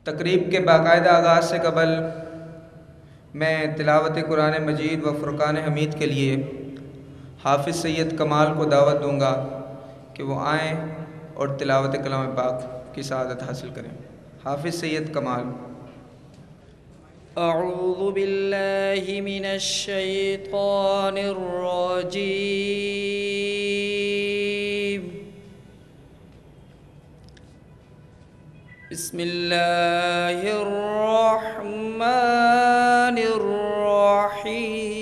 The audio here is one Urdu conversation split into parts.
تقریب کے باقاعدہ آغاز سے قبل میں تلاوت قرآن مجید و فرقان حمید کے لیے حافظ سید کمال کو دعوت دوں گا کہ وہ آئیں اور تلاوت کلام پاک کی سعادت حاصل کریں۔ حافظ سید کمال۔ اعوذ باللہ من الشیطان الرجیم، بسم اللہ الرحمن الرحیم۔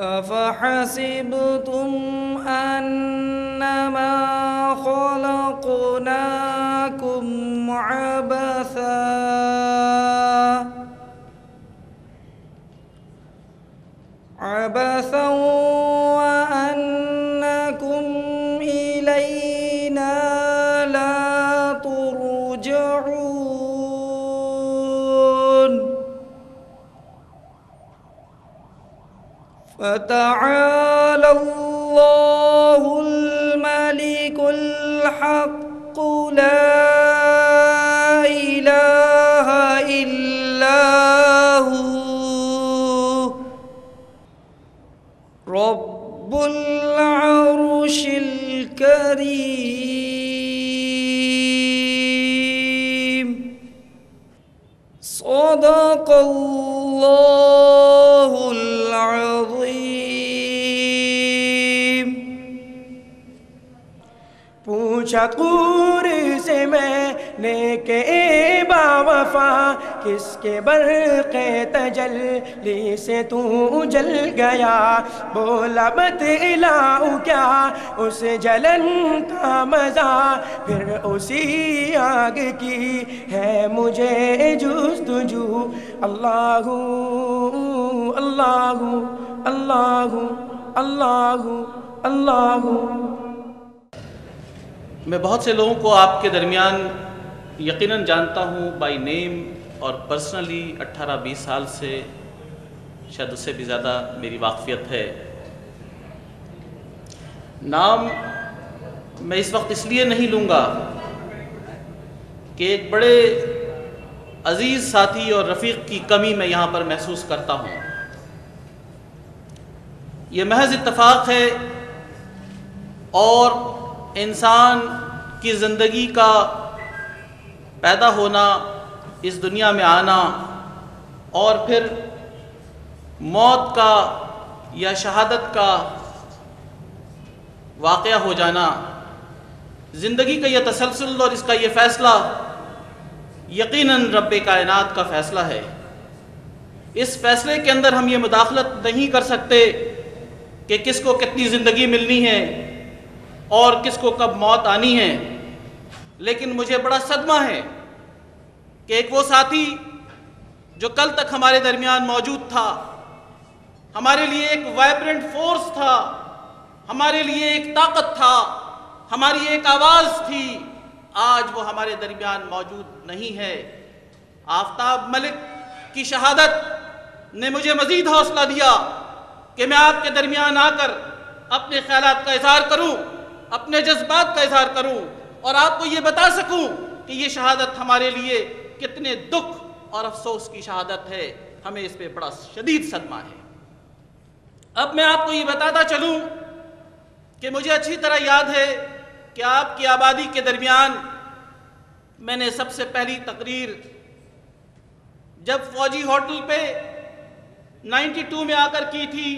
افحسبتم انما خلقناكم عبثا وأنكم إلينا لا ترجعون، فتعالى الله الملك الحق لا إله إلا هو رب العرش الكريم۔ صدق اللہ العظیم۔ پوچھا طور سے میں نے کہ اے با وفا، کس کے برق تجلی سے تو جل گیا؟ بولا بتلاؤں کیا اس جلن کا مزہ، پھر اسی آگ کی ہے مجھے جستجو۔ اللہ اللہ اللہ اللہ اللہ۔ میں بہت سے لوگوں کو آپ کے درمیان یقیناً جانتا ہوں بائی نیم اور پرسنلی 18-20 سال سے، شاید اس سے بھی زیادہ میری واقفیت ہے۔ نام میں اس وقت اس لیے نہیں لوں گا کہ ایک بڑے عزیز ساتھی اور رفیق کی کمی میں یہاں پر محسوس کرتا ہوں۔ یہ محض اتفاق ہے اور انسان کی زندگی کا پیدا ہونا، اس دنیا میں آنا اور پھر موت کا یا شہادت کا واقعہ ہو جانا، زندگی کا یہ تسلسل اور اس کا یہ فیصلہ یقیناً رب کائنات کا فیصلہ ہے۔ اس فیصلے کے اندر ہم یہ مداخلت نہیں کر سکتے کہ کس کو کتنی زندگی ملنی ہے اور کس کو کب موت آنی ہے، لیکن مجھے بڑا صدمہ ہے کہ ایک وہ ساتھی جو کل تک ہمارے درمیان موجود تھا، ہمارے لیے ایک وائبرنٹ فورس تھا، ہمارے لیے ایک طاقت تھا، ہماری ایک آواز تھی، آج وہ ہمارے درمیان موجود نہیں ہے۔ آفتاب ملک کی شہادت نے مجھے مزید حوصلہ دیا کہ میں آپ کے درمیان آ کر اپنے خیالات کا اظہار کروں، اپنے جذبات کا اظہار کروں اور آپ کو یہ بتا سکوں کہ یہ شہادت ہمارے لیے کتنے دکھ اور افسوس کی شہادت ہے۔ ہمیں اس پہ بڑا شدید صدمہ ہے۔ اب میں آپ کو یہ بتاتا چلوں کہ مجھے اچھی طرح یاد ہے کہ آپ کی آبادی کے درمیان میں نے سب سے پہلی تقریر جب فوجی ہوٹل پہ 92 میں آ کر کی تھی۔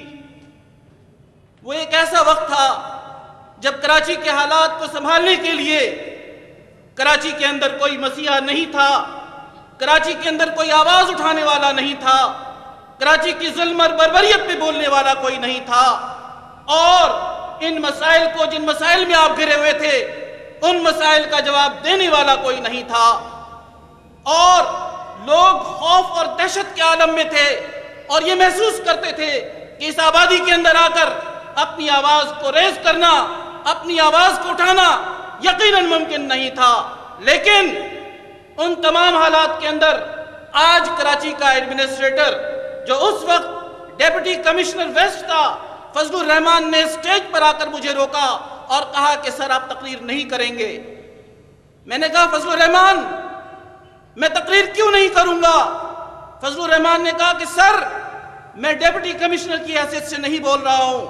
وہ ایک ایسا وقت تھا جب کراچی کے حالات کو سنبھالنے کے لیے کراچی کے اندر کوئی مسیحا نہیں تھا، کراچی کے اندر کوئی آواز اٹھانے والا نہیں تھا، کراچی کی ظلم اور بربریت پہ بولنے والا کوئی نہیں تھا، اور ان مسائل کو جن مسائل میں آپ گھرے ہوئے تھے ان مسائل کا جواب دینے والا کوئی نہیں تھا، اور لوگ خوف اور دہشت کے عالم میں تھے اور یہ محسوس کرتے تھے کہ اس آبادی کے اندر آ کر اپنی آواز کو ریز کرنا، اپنی آواز کو اٹھانا یقیناً ممکن نہیں تھا۔ لیکن ان تمام حالات کے اندر آج کراچی کا ایڈمنسٹریٹر جو اس وقت ڈیپٹی کمشنر ویسٹ تھا، فضل الرحمان نے سٹیج پر آ کر مجھے روکا اور کہا کہ سر آپ تقریر نہیں کریں گے۔ میں نے کہا فضل الرحمان میں تقریر کیوں نہیں کروں گا؟ فضل الرحمان نے کہا کہ سر میں ڈیپٹی کمشنر کی حیثیت سے نہیں بول رہا ہوں،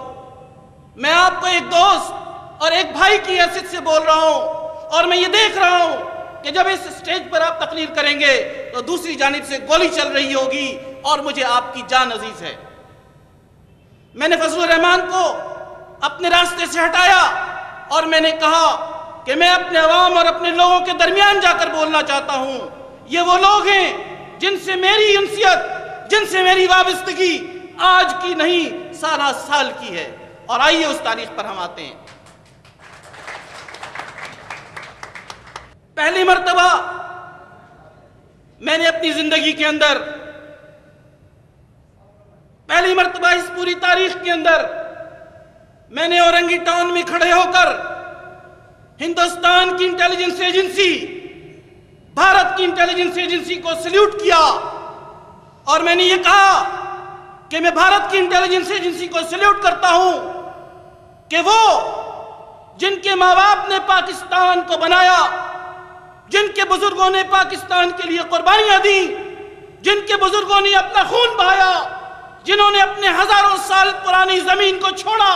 میں آپ کو ایک دوست اور ایک بھائی کی حیثیت سے بول رہا ہوں، اور میں یہ دیکھ رہا ہوں کہ جب اس سٹیج پر آپ تقریر کریں گے تو دوسری جانب سے گولی چل رہی ہوگی اور مجھے آپ کی جان عزیز ہے۔ میں نے فضل الرحمان کو اپنے راستے سے ہٹایا اور میں نے کہا کہ میں اپنے عوام اور اپنے لوگوں کے درمیان جا کر بولنا چاہتا ہوں۔ یہ وہ لوگ ہیں جن سے میری انسیت، جن سے میری وابستگی آج کی نہیں سالہ سال کی ہے، اور آئیے اس تاریخ پر ہم آتے ہیں۔ پہلی مرتبہ میں نے اپنی زندگی کے اندر، پہلی مرتبہ اس پوری تاریخ کے اندر میں نے اورنگی ٹاؤن میں کھڑے ہو کر ہندوستان کی انٹیلیجنس ایجنسی، بھارت کی انٹیلیجنس ایجنسی کو سلیوٹ کیا، اور میں نے یہ کہا کہ میں بھارت کی انٹیلیجنس ایجنسی کو سلیوٹ کرتا ہوں کہ وہ جن کے ماں باپ نے پاکستان کو بنایا، جن کے بزرگوں نے پاکستان کے لیے قربانیاں دیں، جن کے بزرگوں نے اپنا خون بہایا، جنہوں نے اپنے ہزاروں سال پرانی زمین کو چھوڑا،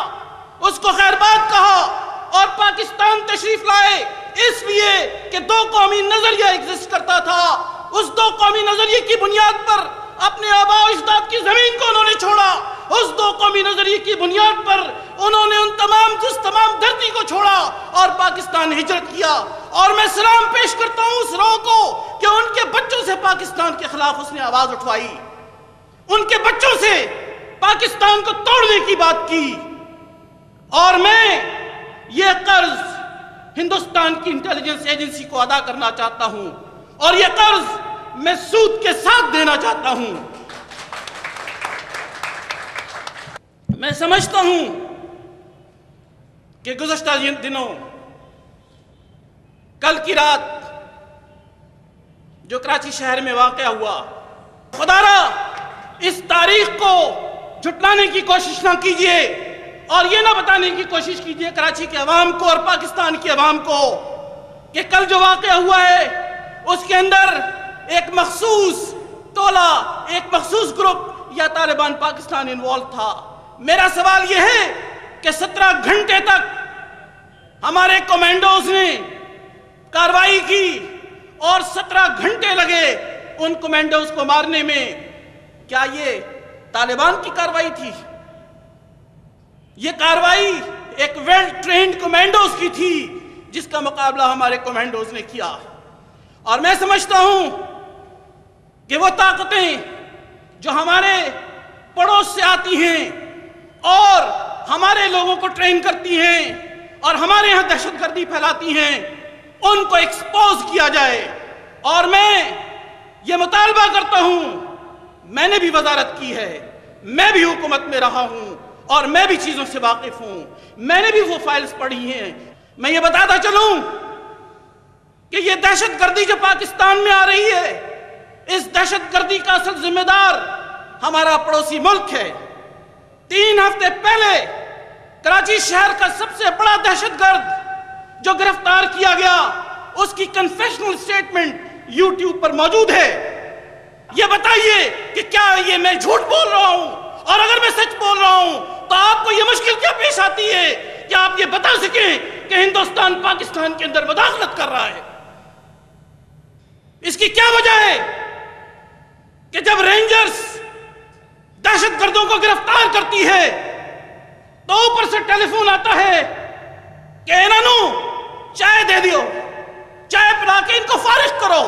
اس کو خیر بات کہا اور پاکستان تشریف لائے، اس لیے کہ دو قومی نظریہ ایگزسٹ کرتا تھا۔ اس دو قومی نظریے کی بنیاد پر اپنے آباء و اجداد کی زمین کو انہوں نے چھوڑا، اس دو قومی نظریے کی بنیاد پر انہوں نے ان تمام دھرتی کو چھوڑا اور پاکستان ہجرت کیا۔ اور میں سلام پیش کرتا ہوں اس روح کو کہ ان کے بچوں سے پاکستان کے خلاف اس نے آواز اٹھوائی، ان کے بچوں سے پاکستان کو توڑنے کی بات کی، اور میں یہ قرض ہندوستان کی انٹیلیجنس ایجنسی کو ادا کرنا چاہتا ہوں، اور یہ قرض میں سود کے ساتھ دینا چاہتا ہوں۔ میں سمجھتا ہوں کہ گزشتہ دنوں، کل کی رات جو کراچی شہر میں واقعہ ہوا، خدا را اس تاریخ کو جھٹلانے کی کوشش نہ کیجیے اور یہ نہ بتانے کی کوشش کیجیے کراچی کے عوام کو اور پاکستان کے عوام کو کہ کل جو واقعہ ہوا ہے اس کے اندر ایک مخصوص ٹولہ، ایک مخصوص گروپ یا طالبان پاکستان انوالو تھا۔ میرا سوال یہ ہے کہ 17 گھنٹے تک ہمارے کمانڈوز نے کارروائی کی اور 17 گھنٹے لگے ان کمانڈوز کو مارنے میں، کیا یہ طالبان کی کارروائی تھی؟ یہ کارروائی ایک ویل ٹرینڈ کمانڈوز کی تھی جس کا مقابلہ ہمارے کمانڈوز نے کیا۔ اور میں سمجھتا ہوں کہ وہ طاقتیں جو ہمارے پڑوس سے آتی ہیں اور ہمارے لوگوں کو ٹرین کرتی ہیں اور ہمارے ہاں دہشت گردی پھیلاتی ہیں، ان کو ایکسپوز کیا جائے۔ اور میں یہ مطالبہ کرتا ہوں، میں نے بھی وزارت کی ہے، میں بھی حکومت میں رہا ہوں اور میں بھی چیزوں سے واقف ہوں، میں نے بھی وہ فائلز پڑھی ہیں۔ میں یہ بتاتا چلوں کہ یہ دہشت گردی جو پاکستان میں آ رہی ہے، اس دہشت گردی کا اصل ذمہ دار ہمارا پڑوسی ملک ہے۔ 3 ہفتے پہلے کراچی شہر کا سب سے بڑا دہشت گرد جو گرفتار کیا گیا، اس کی کنفیشنل سٹیٹمنٹ یوٹیوب پر موجود ہے۔ یہ بتائیے کہ کیا یہ میں جھوٹ بول رہا ہوں؟ اور اگر میں سچ بول رہا ہوں تو آپ کو یہ مشکل کیا پیش آتی ہے کہ آپ یہ بتا سکیں کہ ہندوستان پاکستان کے اندر مداخلت کر رہا ہے؟ اس کی کیا وجہ ہے کہ جب رینجرز دہشت گردوں کو گرفتار کرتی ہے تو اوپر سے ٹیلی فون آتا ہے کہ انہوں چائے دے دیو، چائے پلا کے ان کو فارغ کرو۔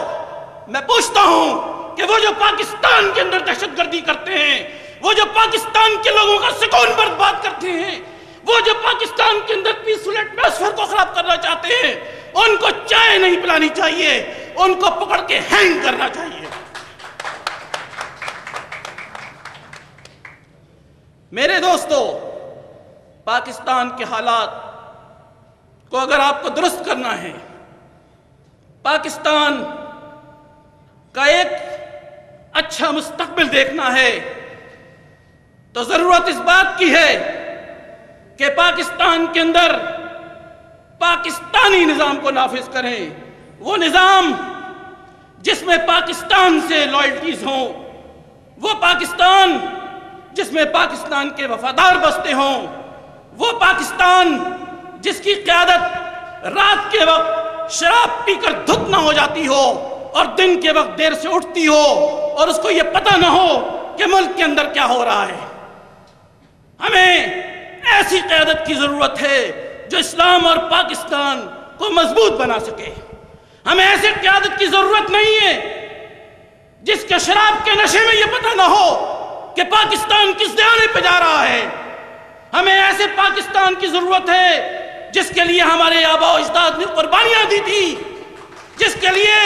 میں پوچھتا ہوں کہ وہ جو پاکستان کے اندر دہشت گردی کرتے ہیں، وہ جو پاکستان کے لوگوں کا سکون برباد کرتے ہیں، وہ جو پاکستان کے اندر پیسفل ایٹماسفیئر کو خراب کرنا چاہتے ہیں، ان کو چائے نہیں پلانی چاہیے، ان کو پکڑ کے ہینگ کرنا چاہیے۔ میرے دوستو، پاکستان کے حالات کو اگر آپ کو درست کرنا ہے، پاکستان کا ایک اچھا مستقبل دیکھنا ہے، تو ضرورت اس بات کی ہے کہ پاکستان کے اندر پاکستانی نظام کو نافذ کریں، وہ نظام جس میں پاکستان سے لائلٹیز ہوں، وہ پاکستان جس میں پاکستان کے وفادار بستے ہوں، وہ پاکستان جس کی قیادت رات کے وقت شراب پی کر دھت نہ ہو جاتی ہو اور دن کے وقت دیر سے اٹھتی ہو اور اس کو یہ پتہ نہ ہو کہ ملک کے اندر کیا ہو رہا ہے۔ ہمیں ایسی قیادت کی ضرورت ہے جو اسلام اور پاکستان کو مضبوط بنا سکے۔ ہمیں ایسی قیادت کی ضرورت نہیں ہے جس کے شراب کے نشے میں یہ پتہ نہ ہو کہ پاکستان کس دیانے پہ جا رہا ہے۔ ہمیں ایسے پاکستان کی ضرورت ہے جس کے لیے ہمارے آباء و اجداد نے قربانیاں دی تھی، جس کے لیے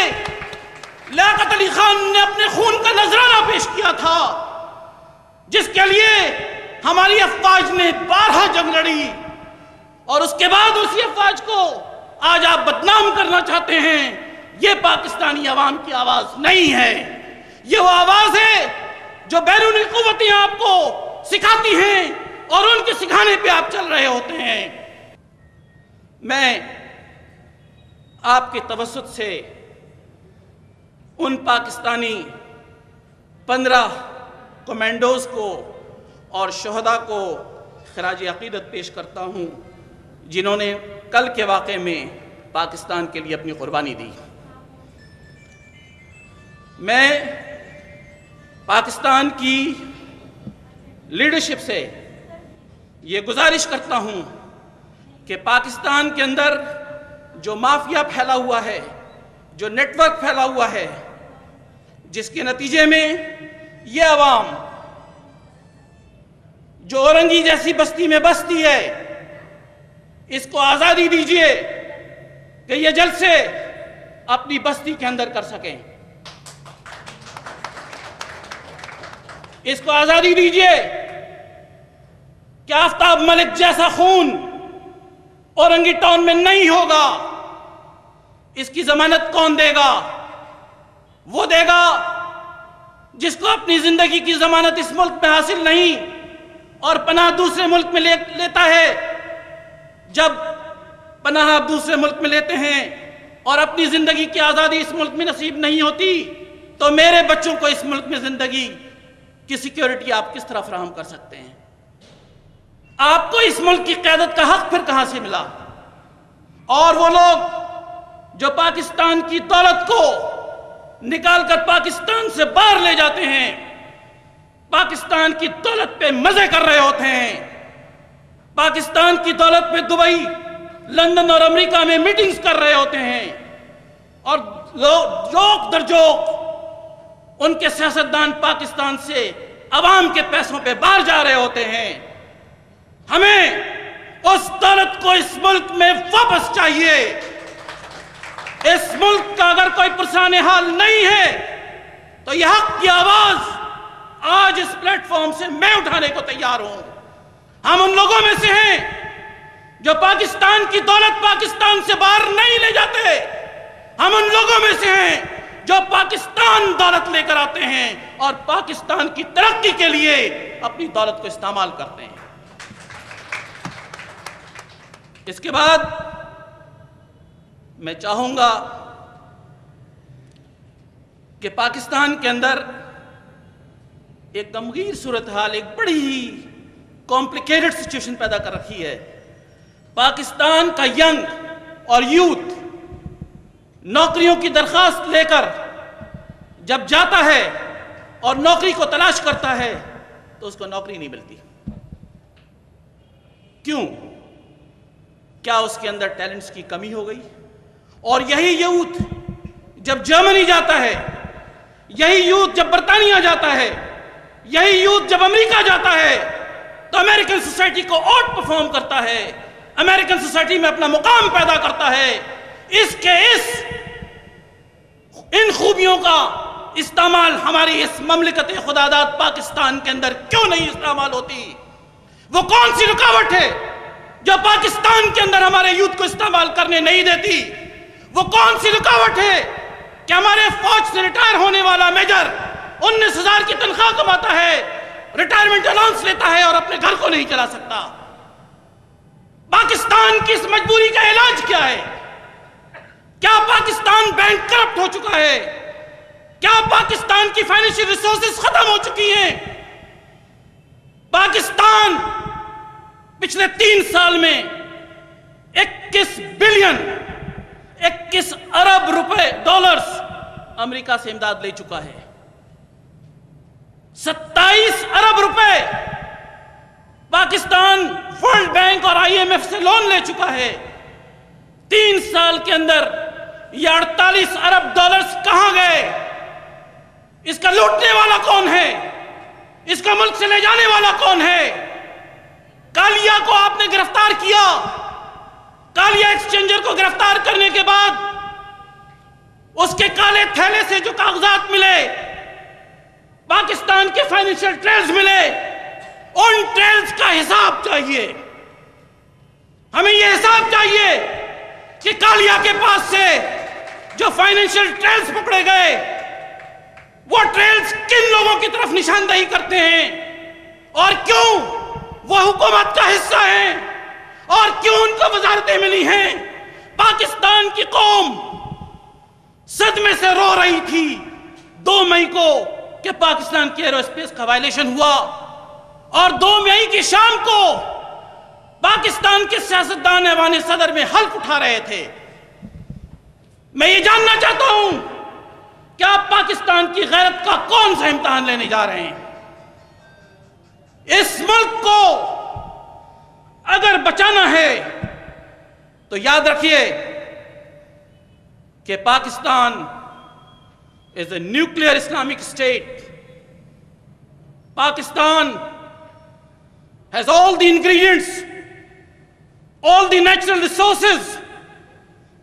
لیاقت علی خان نے اپنے خون کا نذرانہ پیش کیا تھا، جس کے لیے ہماری افواج نے 12 جنگ لڑی، اور اس کے بعد اسی افواج کو آج آپ بدنام کرنا چاہتے ہیں۔ یہ پاکستانی عوام کی آواز نہیں ہے، یہ وہ آواز ہے جو بیرونی قوتیں آپ کو سکھاتی ہیں اور ان کے سکھانے پہ آپ چل رہے ہوتے ہیں۔ میں آپ کے توسط سے ان پاکستانی 15 کمانڈوز کو اور شہداء کو خراج عقیدت پیش کرتا ہوں جنہوں نے کل کے واقعے میں پاکستان کے لیے اپنی قربانی دی۔ میں پاکستان کی لیڈرشپ سے یہ گزارش کرتا ہوں کہ پاکستان کے اندر جو مافیا پھیلا ہوا ہے، جو نیٹ ورک پھیلا ہوا ہے، جس کے نتیجے میں یہ عوام جو اورنگی جیسی بستی میں بستی ہے، اس کو آزادی دیجیے کہ یہ جلد سے اپنی بستی کے اندر کر سکیں۔ اس کو آزادی دیجیے کہ آفتاب ملک جیسا خون اورنگی ٹاؤن میں نہیں ہوگا۔ اس کی ضمانت کون دے گا؟ وہ دے گا جس کو اپنی زندگی کی ضمانت اس ملک میں حاصل نہیں اور پناہ دوسرے ملک میں لیتا ہے۔ جب پناہ آپ دوسرے ملک میں لیتے ہیں اور اپنی زندگی کی آزادی اس ملک میں نصیب نہیں ہوتی تو میرے بچوں کو اس ملک میں زندگی کی سیکیورٹی آپ کس طرح فراہم کر سکتے ہیں؟ آپ کو اس ملک کی قیادت کا حق پھر کہاں سے ملا؟ اور وہ لوگ جو پاکستان کی دولت کو نکال کر پاکستان سے باہر لے جاتے ہیں، پاکستان کی دولت پہ مزے کر رہے ہوتے ہیں، پاکستان کی دولت پہ دبئی، لندن اور امریکہ میں میٹنگز کر رہے ہوتے ہیں، اور جوک در جوک ان کے سیاستدان پاکستان سے عوام کے پیسوں پہ باہر جا رہے ہوتے ہیں۔ ہمیں اس دولت کو اس ملک میں واپس چاہیے۔ اس ملک کا اگر کوئی پرسان حال نہیں ہے تو یہ حق کی آواز آج اس پلیٹ فارم سے میں اٹھانے کو تیار ہوں۔ ہم ان لوگوں میں سے ہیں جو پاکستان کی دولت پاکستان سے باہر نہیں لے جاتے، ہم ان لوگوں میں سے ہیں جو پاکستان دولت لے کر آتے ہیں اور پاکستان کی ترقی کے لیے اپنی دولت کو استعمال کرتے ہیں۔ اس کے بعد میں چاہوں گا کہ پاکستان کے اندر ایک غمگین صورتحال، ایک بڑی ہی کمپلیکیٹڈ سچویشن پیدا کر رکھی ہے۔ پاکستان کا ینگ اور یوتھ نوکریوں کی درخواست لے کر جب جاتا ہے اور نوکری کو تلاش کرتا ہے تو اس کو نوکری نہیں ملتی۔ کیوں؟ کیا اس کے اندر ٹیلنٹس کی کمی ہو گئی؟ اور یہی یوتھ جب جرمنی جاتا ہے، یہی یوتھ جب برطانیہ جاتا ہے، یہی یوتھ جب امریکہ جاتا ہے تو امریکن سوسائٹی کو آؤٹ پرفارم کرتا ہے، امریکن سوسائٹی میں اپنا مقام پیدا کرتا ہے۔ ان خوبیوں کا استعمال ہماری اس مملکت خداداد پاکستان کے اندر کیوں نہیں استعمال ہوتی؟ وہ کون سی رکاوٹ ہے جو پاکستان کے اندر ہمارے یوتھ کو استعمال کرنے نہیں دیتی؟ وہ کون سی رکاوٹ ہے کہ ہمارے فوج سے ریٹائر ہونے والا میجر 19,000 کی تنخواہ کماتا ہے، ریٹائرمنٹ الاؤنس لیتا ہے اور اپنے گھر کو نہیں چلا سکتا؟ پاکستان کی اس مجبوری کا علاج کیا ہے؟ کیا پاکستان بینک کرپٹ ہو چکا ہے؟ کیا پاکستان کی فائنینشیل ریسورسز ختم ہو چکی ہیں؟ پاکستان پچھلے 3 سال میں 21 بلین 21 ارب روپے ڈالرز امریکہ سے امداد لے چکا ہے. 27 ارب روپے پاکستان ورلڈ بینک اور IMF سے لون لے چکا ہے. 3 سال کے اندر یہ 48 ارب ڈالرز کہاں گئے؟ اس کا لوٹنے والا کون ہے؟ اس کا ملک سے لے جانے والا کون ہے؟ کالیا کو آپ نے گرفتار کیا. کالیا ایکسچینجر کو گرفتار کرنے کے بعد اس کے کالے تھیلے سے جو کاغذات ملے، پاکستان کے فائنینشیل ٹریلز ملے، ان ٹریلز کا حساب چاہیے. ہمیں یہ حساب چاہیے کہ کالیا کے پاس سے جو فائنینشیل ٹریلز پکڑے گئے، وہ ٹریلز کن لوگوں کی طرف نشاندہی کرتے ہیں، اور کیوں وہ حکومت کا حصہ ہیں، اور کیوں ان کو وزارتیں ملی ہیں. پاکستان کی قوم صدمے سے رو رہی تھی 2 مئی کو کہ پاکستان کی ایرو اسپیس کا وائلیشن ہوا، اور 2 مئی کی شام کو پاکستان کے سیاستدان ایوان صدر میں حلف اٹھا رہے تھے. میں یہ جاننا چاہتا ہوں کہ آپ پاکستان کی غیرت کا کون سا امتحان لینے جا رہے ہیں؟ اس ملک کو اگر بچانا ہے تو یاد رکھیے کہ Pakistan is a nuclear Islamic state. Pakistan has all the ingredients, all the natural resources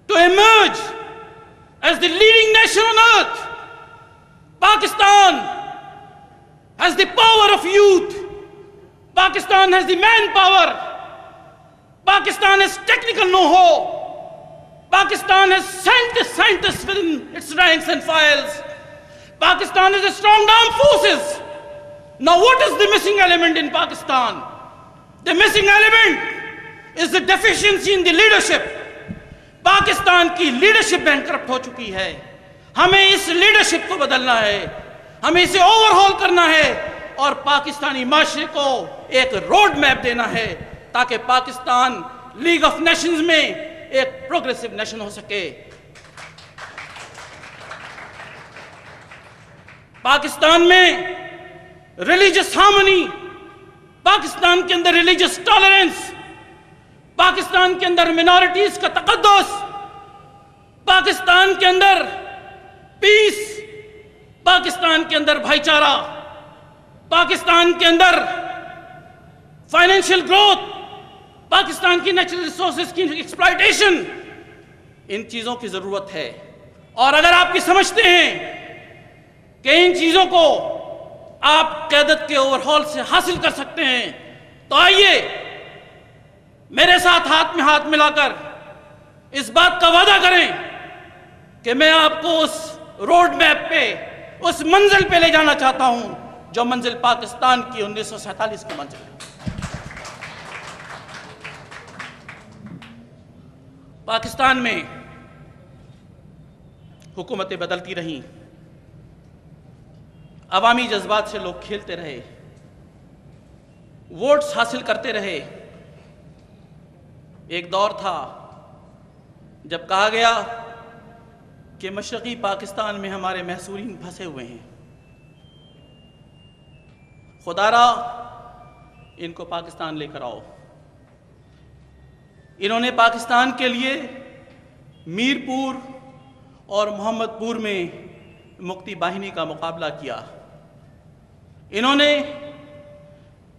to emerge as the leading nation on earth. Pakistan has the power of youth. Pakistan has the manpower. Pakistan has technical know-how. Pakistan has scientists within its ranks and files. Pakistan has a strong armed forces. Now what is the missing element in Pakistan? The missing element is the deficiency in the leadership. Pakistan کی لیڈرشپ بینکرپٹ ہو چکی ہے. ہمیں اس لیڈرشپ کو بدلنا ہے، ہمیں اسے اوور ہال کرنا ہے، اور پاکستانی معاشرے کو ایک روڈ میپ دینا ہے تاکہ پاکستان لیگ آف نیشنز میں ایک پروگریسو نیشن ہو سکے. پاکستان میں ریلیجس ہارمونی، پاکستان کے اندر ریلیجس ٹالرنس، پاکستان کے اندر منارٹیز کا تقدس، پاکستان کے اندر پیس، پاکستان کے اندر بھائی چارہ، پاکستان کے اندر فائنینشیل گروتھ، پاکستان کی نیچرل ریسورسز کی ایکسپلائٹیشن، ان چیزوں کی ضرورت ہے. اور اگر آپ کی سمجھتے ہیں کہ ان چیزوں کو آپ قیادت کے اوور ہال سے حاصل کر سکتے ہیں تو آئیے میرے ساتھ ہاتھ میں ہاتھ ملا کر اس بات کا وعدہ کریں کہ میں آپ کو اس روڈ میپ پہ، اس منزل پہ لے جانا چاہتا ہوں جو منزل پاکستان کی 1947 کی منزل ہے. پاکستان میں حکومتیں بدلتی رہیں، عوامی جذبات سے لوگ کھیلتے رہے، ووٹس حاصل کرتے رہے. ایک دور تھا جب کہا گیا کہ مشرقی پاکستان میں ہمارے محصورین پھنسے ہوئے ہیں، خدا را ان کو پاکستان لے کر آؤ. انہوں نے پاکستان کے لیے میر پور اور محمد پور میں مکتی باہنی کا مقابلہ کیا. انہوں نے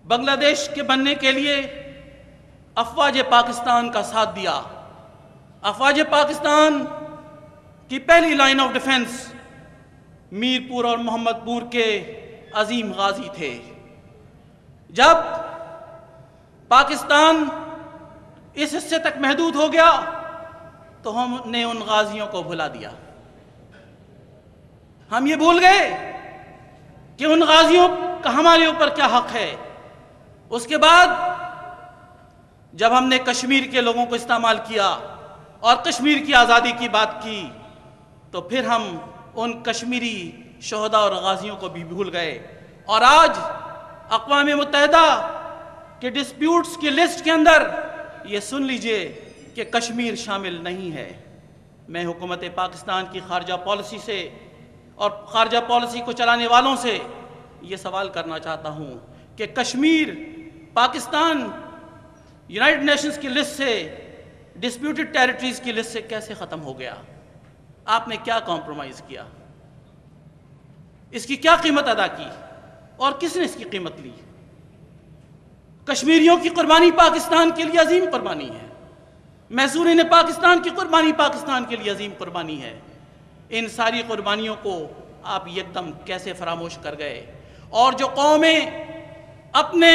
بنگلہ دیش کے بننے کے لیے افواج پاکستان کا ساتھ دیا. افواج پاکستان کی پہلی لائن آف ڈیفنس میر پور اور محمد پور کے عظیم غازی تھے. جب پاکستان اس حصے تک محدود ہو گیا تو ہم نے ان غازیوں کو بھلا دیا. ہم یہ بھول گئے کہ ان غازیوں کا ہمارے اوپر کیا حق ہے. اس کے بعد جب ہم نے کشمیر کے لوگوں کو استعمال کیا اور کشمیر کی آزادی کی بات کی تو پھر ہم ان کشمیری شہداء اور غازیوں کو بھی بھول گئے. اور آج اقوام متحدہ کے ڈسپیوٹس کی لسٹ کے اندر یہ سن لیجئے کہ کشمیر شامل نہیں ہے. میں حکومت پاکستان کی خارجہ پالیسی سے اور خارجہ پالیسی کو چلانے والوں سے یہ سوال کرنا چاہتا ہوں کہ کشمیر پاکستان یونائٹڈ نیشنز کی لسٹ سے ڈسپیوٹڈ ٹیریٹریز کی لسٹ سے کیسے ختم ہو گیا؟ آپ نے کیا کمپرومائز کیا؟ اس کی کیا قیمت ادا کی اور کس نے اس کی قیمت لی؟ کشمیریوں کی قربانی پاکستان کے لیے عظیم قربانی ہے. محصورین پاکستان کی قربانی پاکستان کے لیے عظیم قربانی ہے. ان ساری قربانیوں کو آپ یکدم کیسے فراموش کر گئے؟ اور جو قومیں اپنے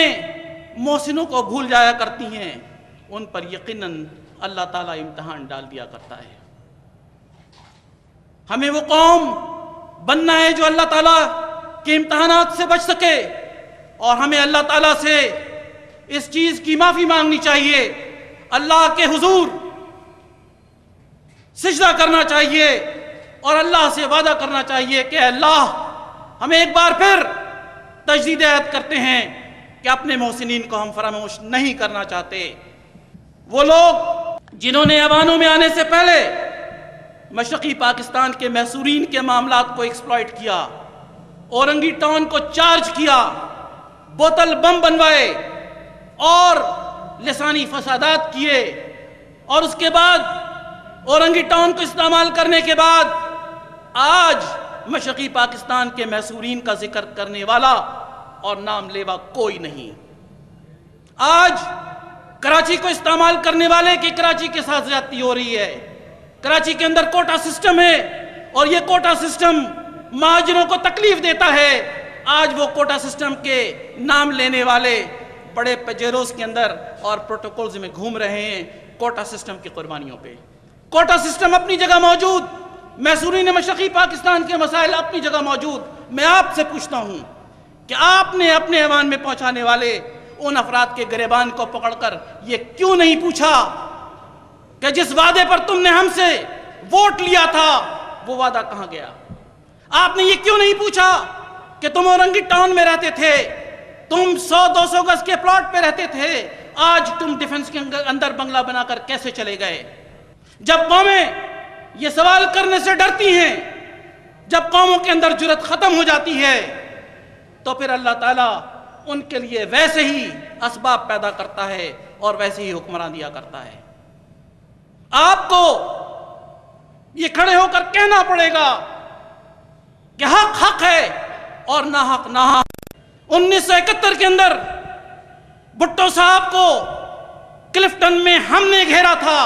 محسنوں کو بھول جایا کرتی ہیں ان پر یقیناً اللہ تعالیٰ امتحان ڈال دیا کرتا ہے. ہمیں وہ قوم بننا ہے جو اللہ تعالیٰ کے امتحانات سے بچ سکے، اور ہمیں اللہ تعالیٰ سے اس چیز کی معافی مانگنی چاہیے، اللہ کے حضور سجدہ کرنا چاہیے اور اللہ سے وعدہ کرنا چاہیے کہ اللہ ہمیں ایک بار پھر تجدید عہد کرتے ہیں کہ اپنے محسنین کو ہم فراموش نہیں کرنا چاہتے. وہ لوگ جنہوں نے ایوانوں میں آنے سے پہلے مشرقی پاکستان کے محصورین کے معاملات کو ایکسپلائٹ کیا، اورنگی ٹاؤن کو چارج کیا، بوتل بم بنوائے اور لسانی فسادات کیے، اور اس کے بعد اورنگی ٹاؤن کو استعمال کرنے کے بعد آج مشرقی پاکستان کے محصورین کا ذکر کرنے والا اور نام لیوا کوئی نہیں. آج کراچی کو استعمال کرنے والے کی کراچی کے ساتھ زیادتی ہو رہی ہے. کراچی کے اندر کوٹا سسٹم ہے اور یہ کوٹا سسٹم مہاجروں کو تکلیف دیتا ہے. آج وہ کوٹا سسٹم کے نام لینے والے بڑے پجیروز کے اندر اور پروٹوکولز میں گھوم رہے ہیں کوٹا سسٹم کی قربانیوں پہ. کوٹا سسٹم اپنی جگہ موجود، محصورین مشرقی پاکستان کے مسائل اپنی جگہ موجود. میں آپ سے پوچھتا ہوں کہ آپ نے اپنے ایوان میں پہنچانے والے ان افراد کے گریبان کو پکڑ کر یہ کیوں نہیں پوچھا کہ جس وعدے پر تم نے ہم سے ووٹ لیا تھا وہ وعدہ کہاں گیا؟ آپ نے یہ کیوں نہیں پوچھا کہ تم اورنگی ٹاؤن میں رہتے تھے، تم 100-200 گز کے پلاٹ پہ رہتے تھے، آج تم ڈیفنس کے اندر بنگلہ بنا کر کیسے چلے گئے؟ جب قومیں یہ سوال کرنے سے ڈرتی ہیں، جب قوموں کے اندر جرأت ختم ہو جاتی ہے، تو پھر اللہ تعالیٰ ان کے لیے ویسے ہی اسباب پیدا کرتا ہے اور ویسے ہی حکمران دیا کرتا ہے. آپ کو یہ کھڑے ہو کر کہنا پڑے گا کہ حق حق ہے اور ناحق ناحق. 1971 کے اندر بھٹو صاحب کو کلفٹن میں ہم نے گھیرا تھا،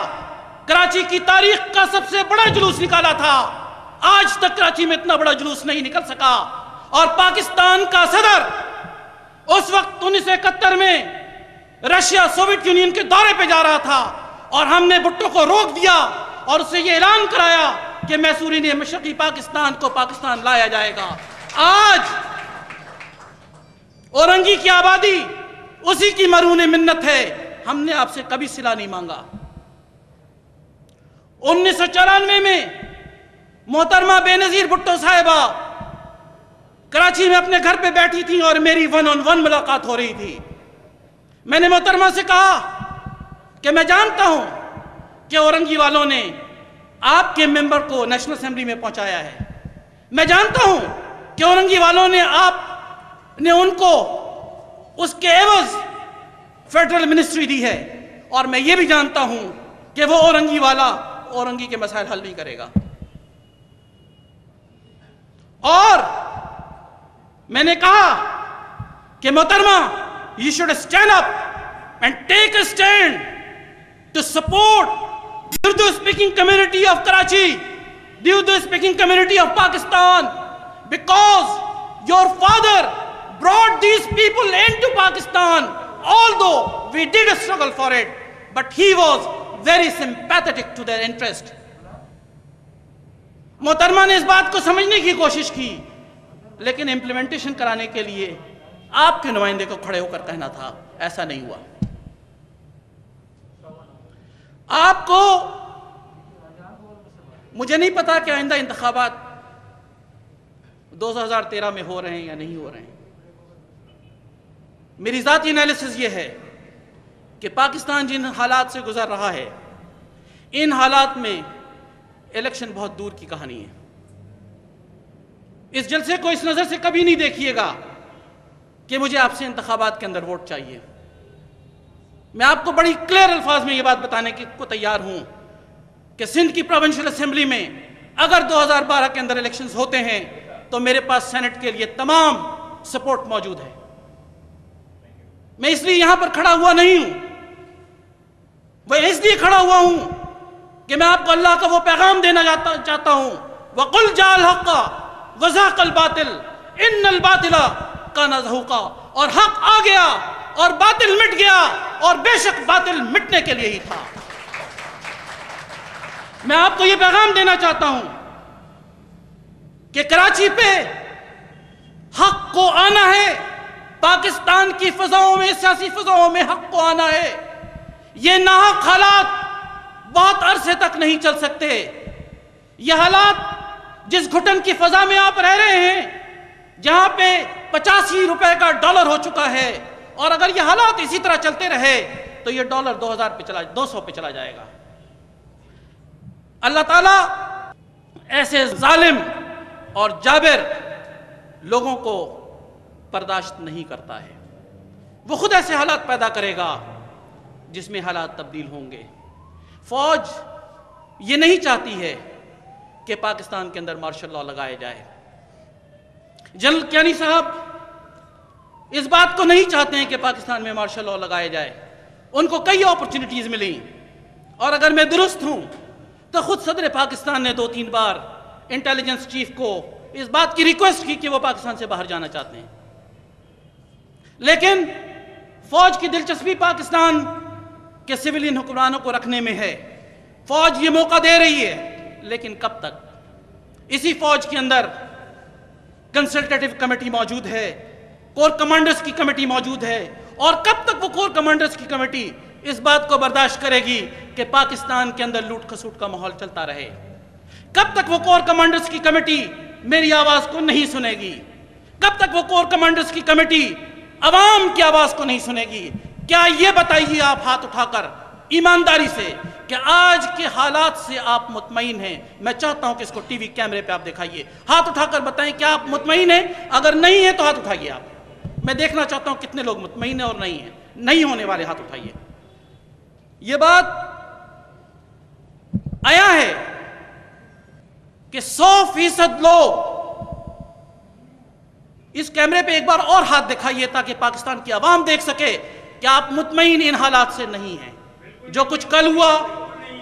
کراچی کی تاریخ کا سب سے بڑا جلوس نکالا تھا. آج تک کراچی میں اتنا بڑا جلوس نہیں نکل سکا، اور پاکستان کا صدر اس وقت 1971 میں رشیا سوویت یونین کے دورے پہ جا رہا تھا، اور ہم نے بھٹو کو روک دیا اور اسے یہ اعلان کرایا کہ محصورین مشرقی پاکستان کو پاکستان لایا جائے گا. آج اورنگی کی آبادی اسی کی مرہون منت ہے. ہم نے آپ سے کبھی صلہ نہیں مانگا. 1994 میں محترمہ بے نظیر بھٹو صاحبہ کراچی میں اپنے گھر پہ بیٹھی تھی اور میری 1-on-1 ملاقات ہو رہی تھی. میں نے محترمہ سے کہا کہ میں جانتا ہوں کہ اورنگی والوں نے آپ کے ممبر کو نیشنل اسمبلی میں پہنچایا ہے، میں جانتا ہوں کہ اورنگی والوں نے آپ نے ان کو اس کے عوض فیڈرل منسٹری دی ہے، اور میں یہ بھی جانتا ہوں کہ وہ اورنگی والا اورنگی کے مسائل حل نہیں کرے گا. اور میں نے کہا کہ محترمہ you should stand up and take a stand to support the Urdu speaking community of Karachi, the Urdu speaking community of Pakistan, because your father brought these people into Pakistan, although we did struggle for it, but he was very sympathetic to their interest. محترمہ نے اس بات کو سمجھنے کی کوشش کی، لیکن امپلیمنٹیشن کرانے کے لیے آپ کے نمائندے کو کھڑے ہو کر کہنا تھا. ایسا نہیں ہوا. آپ کو مجھے نہیں پتا کہ آئندہ انتخابات 2013 میں ہو رہے ہیں یا نہیں ہو رہے ہیں. میری ذاتی انالیسس یہ ہے کہ پاکستان جن حالات سے گزر رہا ہے ان حالات میں الیکشن بہت دور کی کہانی ہے. اس جلسے کو اس نظر سے کبھی نہیں دیکھیے گا کہ مجھے آپ سے انتخابات کے اندر ووٹ چاہیے. میں آپ کو بڑی کلیئر الفاظ میں یہ بات بتانے کو تیار ہوں کہ سندھ کی پروونشل اسمبلی میں اگر 2012 کے اندر الیکشنز ہوتے ہیں تو میرے پاس سینٹ کے لیے تمام سپورٹ موجود ہے. میں اس لیے یہاں پر کھڑا ہوا نہیں ہوں, میں اس لیے کھڑا ہوا ہوں کہ میں آپ کو اللہ کا وہ پیغام دینا چاہتا ہوں وَقُلْ جَاءَ الْحَقَّ وَزَهَقَ الْبَاطِلُ إِنَّ الْبَاطِلَ كَانَ زَهُوقًا. اور حق آ گیا اور باطل مٹ گیا, اور بے شک باطل مٹنے کے لیے ہی تھا. میں آپ کو یہ پیغام دینا چاہتا ہوں کہ کراچی پہ حق کو آنا ہے, پاکستان کی فضاؤں میں, سیاسی فضاؤں میں حق کو آنا ہے. یہ ناحق حالات بہت عرصے تک نہیں چل سکتے. یہ حالات جس گھٹن کی فضا میں آپ رہ رہے ہیں, جہاں پہ 85 روپے کا ڈالر ہو چکا ہے, اور اگر یہ حالات اسی طرح چلتے رہے تو یہ ڈالر 200 پہ چلا جائے گا. اللہ تعالیٰ ایسے ظالم اور جابر لوگوں کو برداشت نہیں کرتا ہے. وہ خود ایسے حالات پیدا کرے گا جس میں حالات تبدیل ہوں گے. فوج یہ نہیں چاہتی ہے کہ پاکستان کے اندر مارشل لا لگایا جائے. جنرل کیانی صاحب اس بات کو نہیں چاہتے ہیں کہ پاکستان میں مارشل لا لگایا جائے. ان کو کئی اپرچونٹیز ملیں, اور اگر میں درست ہوں تو خود صدر پاکستان نے 2-3 بار انٹیلیجنس چیف کو اس بات کی ریکویسٹ کی کہ وہ پاکستان سے باہر جانا چاہتے ہیں. لیکن فوج کی دلچسپی پاکستان کے سویلین حکمرانوں کو رکھنے میں ہے. فوج یہ موقع دے رہی ہے, لیکن کب تک؟ اسی فوج کے اندر کنسلٹیٹو کمیٹی موجود ہے, کور کمانڈرز کی کمیٹی موجود ہے, اور کب تک وہ کور کمانڈرز کی کمیٹی اس بات کو برداشت کرے گی کہ پاکستان کے اندر لوٹ کھسوٹ کا ماحول چلتا رہے؟ کب تک وہ کور کمانڈرز کی کمیٹی میری آواز کو نہیں سنے گی؟ کب تک وہ کور کمانڈرز کی کمیٹی عوام کی آواز کو نہیں سنے گی؟ کیا یہ بتائیے آپ ہاتھ اٹھا کر ایمانداری سے کہ آج کے حالات سے آپ مطمئن ہیں؟ میں چاہتا ہوں کہ اس کو ٹی وی کیمرے پہ آپ دکھائیے, ہاتھ اٹھا کر بتائیں کیا آپ مطمئن ہیں؟ اگر نہیں ہیں تو ہاتھ اٹھائیے. آپ میں دیکھنا چاہتا ہوں کتنے لوگ مطمئن ہیں اور نہیں ہیں. نہیں ہونے والے ہاتھ اٹھائیے. یہ بات آیا ہے کہ 100% لوگ اس کیمرے پہ ایک بار اور ہاتھ دکھائیے تاکہ پاکستان کی عوام دیکھ سکے کہ آپ مطمئن ان حالات سے نہیں ہیں. جو کچھ کل ہوا,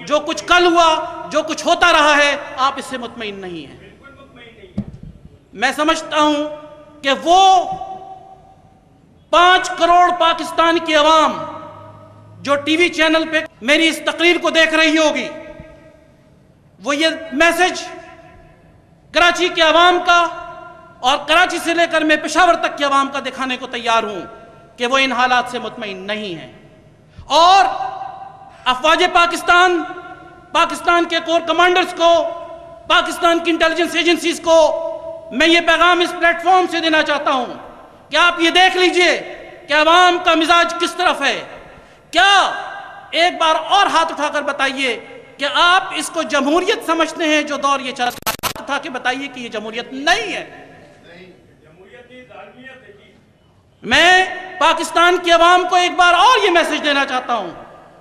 جو کچھ ہوتا رہا ہے, آپ اس سے مطمئن نہیں ہیں. میں سمجھتا ہوں کہ وہ 5 کروڑ پاکستان کی عوام جو ٹی وی چینل پہ میری اس تقریر کو دیکھ رہی ہوگی, وہ یہ میسج کراچی کے عوام کا اور کراچی سے لے کر میں پشاور تک کی عوام کا دکھانے کو تیار ہوں کہ وہ ان حالات سے مطمئن نہیں ہیں. اور افواج پاکستان کے کور کمانڈرز کو, پاکستان کی انٹیلیجنس ایجنسیز کو میں یہ پیغام اس پلیٹ فارم سے دینا چاہتا ہوں کہ آپ یہ دیکھ لیجئے کہ عوام کا مزاج کس طرف ہے. کیا ایک بار اور ہاتھ اٹھا کر بتائیے کہ آپ اس کو جمہوریت سمجھتے ہیں جو دور یہ چل رہا ہے؟ ہاتھ اٹھا کے بتائیے کہ یہ جمہوریت نہیں ہے. میں پاکستان کی عوام کو ایک بار اور یہ میسج دینا چاہتا ہوں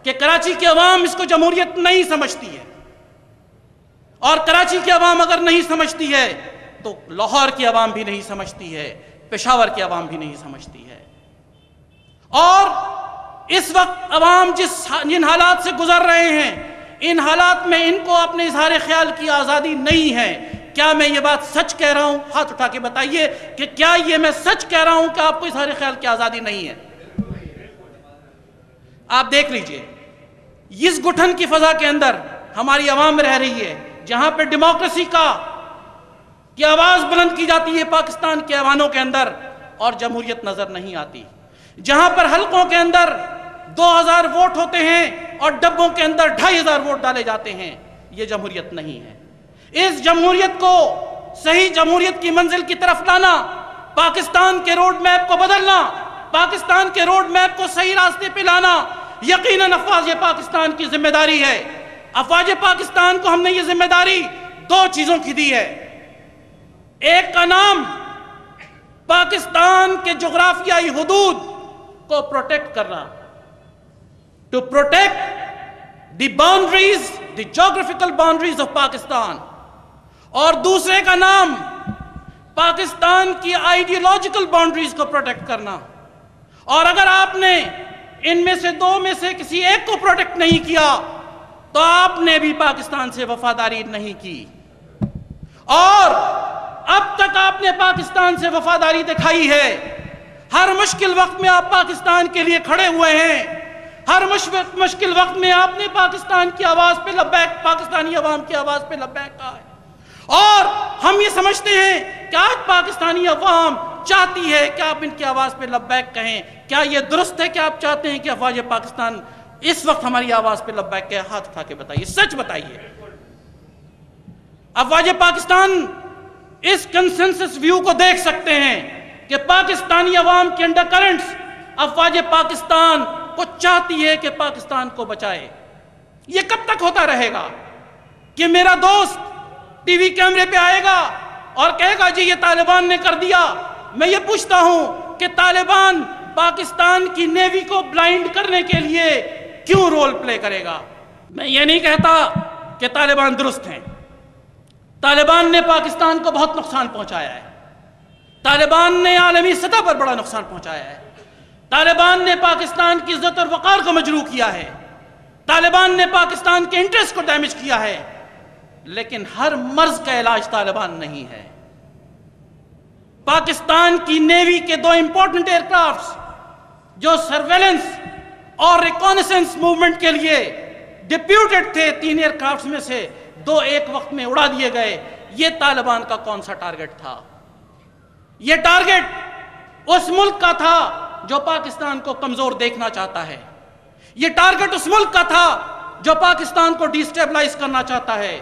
کہ کراچی کی عوام اس کو جمہوریت نہیں سمجھتی ہے, اور کراچی کی عوام اگر نہیں سمجھتی ہے تو لاہور کی عوام بھی نہیں سمجھتی ہے, پشاور کی عوام بھی نہیں سمجھتی ہے. اور اس وقت عوام جن حالات سے گزر رہے ہیں, ان حالات میں ان کو اپنے اظہار خیال کی آزادی نہیں ہے. کیا میں یہ بات سچ کہہ رہا ہوں؟ ہاتھ اٹھا کے بتائیے کہ کیا یہ میں سچ کہہ رہا ہوں کہ آپ کو اظہار خیال کی آزادی نہیں ہے؟ آپ دیکھ لیجئے اس گٹھن کی فضا کے اندر ہماری عوام رہ رہی ہے, جہاں پہ ڈیموکریسی کی آواز بلند کی جاتی ہے پاکستان کے ایوانوں کے اندر, اور جمہوریت نظر نہیں آتی. جہاں پر حلقوں کے اندر 2000 ووٹ ہوتے ہیں اور ڈبوں کے اندر 2500 ووٹ ڈالے جاتے ہیں. یہ جمہوریت نہیں ہے. اس جمہوریت کو صحیح جمہوریت کی منزل کی طرف لانا، پاکستان کے روڈ میپ کو بدلنا، پاکستان کے روڈ میپ کو صحیح راستے پہ لانا یقیناً افواج پاکستان کی ذمہ داری ہے. افواج پاکستان کو ہم نے یہ ذمہ داری 2 چیزوں کی دی ہے. ایک کا نام پاکستان کے جغرافیائی حدود کو پروٹیکٹ کرنا، to protect the boundaries, the geographical boundaries of Pakistan. اور دوسرے کا نام پاکستان کی آئیڈیالوجیکل باؤنڈریز کو پروٹیکٹ کرنا. اور اگر آپ نے ان میں سے 2 میں سے کسی ایک کو پروٹیکٹ نہیں کیا تو آپ نے بھی پاکستان سے وفاداری نہیں کی. اور اب تک آپ نے پاکستان سے وفاداری دکھائی ہے. ہر مشکل وقت میں آپ پاکستان کے لیے کھڑے ہوئے ہیں. ہر مشکل وقت میں آپ نے پاکستان کی آواز پہ لبیک، پاکستانی عوام کی آواز پہ لبیک کہا ہے. اور ہم یہ سمجھتے ہیں کہ آج پاکستانی عوام چاہتی ہے کہ آپ ان کی آواز پہ لبیک کہیں. کیا یہ درست ہے کہ آپ چاہتے ہیں کہ افواج پاکستان اس وقت ہماری آواز پہ لبیک کہے؟ ہاتھ اٹھا کے بتائیے، سچ بتائیے. افواج پاکستان اس کنسنسس ویو کو دیکھ سکتے ہیں کہ پاکستانی عوام کے انڈر کرنٹس افواج پاکستان کو چاہتی ہے کہ پاکستان کو بچائے. یہ کب تک ہوتا رہے گا کہ میرا دوست ٹی وی کیمرے پہ آئے گا اور کہے گا جی یہ طالبان نے کر دیا؟ میں یہ پوچھتا ہوں کہ طالبان پاکستان کی نیوی کو بلائنڈ کرنے کے لیے کیوں رول پلے کرے گا؟ میں یہ نہیں کہتا کہ طالبان درست ہیں. طالبان نے پاکستان کو بہت نقصان پہنچایا ہے. طالبان نے عالمی سطح پر بڑا نقصان پہنچایا ہے. طالبان نے پاکستان کی عزت اور وقار کو مجروح کیا ہے. طالبان نے پاکستان کے انٹرسٹ کو ڈیمیج کیا ہے. لیکن ہر مرض کا علاج طالبان نہیں ہے. پاکستان کی نیوی کے 2 امپورٹنٹ ایئرکرافٹس جو سرویلنس اور ریکونیسنس موومنٹ کے لیے ڈپیوٹڈ تھے، 3 ایئرکرافٹس میں سے 2 ایک وقت میں اڑا دیے گئے. یہ طالبان کا کون سا ٹارگٹ تھا؟ یہ ٹارگٹ اس ملک کا تھا جو پاکستان کو کمزور دیکھنا چاہتا ہے. یہ ٹارگٹ اس ملک کا تھا جو پاکستان کو ڈی سٹیبلائز کرنا چاہتا ہے.